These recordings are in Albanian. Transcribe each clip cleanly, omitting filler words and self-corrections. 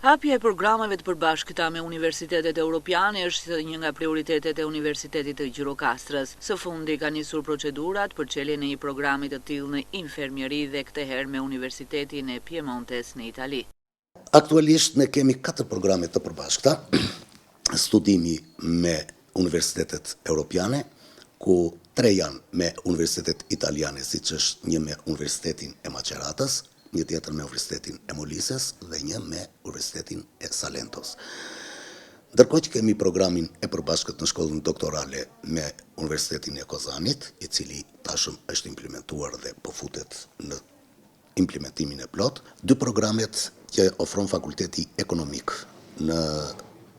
Hapja e programeve të përbashkëta me universitetet europiane është një nga prioritetet e Universitetit të Gjirokastrës. Së fundi ka nisur procedurat për çeljen e një programi të tillë në infermieri dhe këtë herë me Universitetin e Piemontes në Itali. Aktualisht ne kemi 4 programe të përbashkëta, studimi me universitetet europiane, ku 3 janë me universitetet italiane, siç është një me Universitetin e Maceratës, një tjetër me Universitetin e Molisës dhe një me Universitetin e Salentos. Ndërkohë që kemi programin e përbashkët në shkollën doktorale me Universitetin e Kozanit, i cili tashëm është implementuar dhe po futet në implementimin e plot, 2 programet që ofron Fakulteti Ekonomik në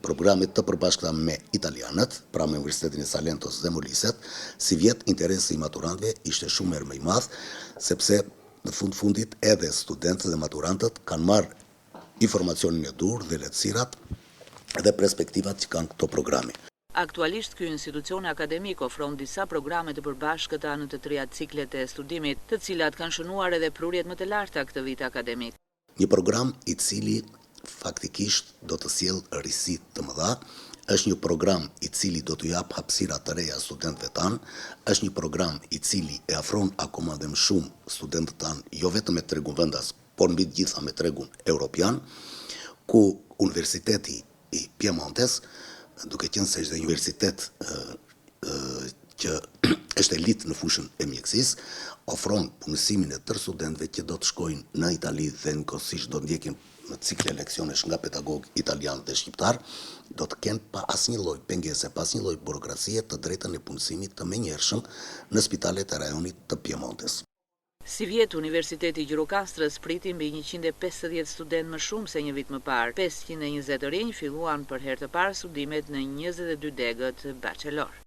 programet të përbashkëta me italianët, pra me Universitetin e Salentos dhe Moliset, si vjet interesi i maturantëve ishte shumë më i madh, sepse në fundit edhe studentët dhe maturantët kanë marrë informacionin e dur dhe lehtësirat dhe perspektivat që kanë këto programe. Aktualisht ky institucion akademik ofron disa programe të përbashkëta në të 3 ciklet e studimit, të cilat kanë shënuar edhe prurjet më të larta këtë vit akademik. Një program i cili faktikisht do të sjellë risi të mëdha, është një program i cili do të jap hapësira të reja studentëve tanë, është një program i cili e afron akoma dhe më shumë studentët tanë, jo vetëm me tregun vendas, por mbi të gjitha me tregun europian, ku Universiteti i Piemontes, duke qenë se është universitet që është elit në fushën e mjekësisë, ofron punësimin e tërë studentëve që do të shkojnë në Itali dhe njëkohësisht do ndjekin në cikle leksionesh nga pedagog italian dhe shqiptar, do të kenë pa asnjë lloj pengese, pa asnjë lloj burokracie të drejtën e punësimit të menjëhershëm në spitalet e rajonit të Piemontes. Si vjet, Universiteti i Gjirokastrës priti mbi 150 student më shumë se një vit më parë. 520 rinj filluan për herë të parë studimet në 22 degët bachelor.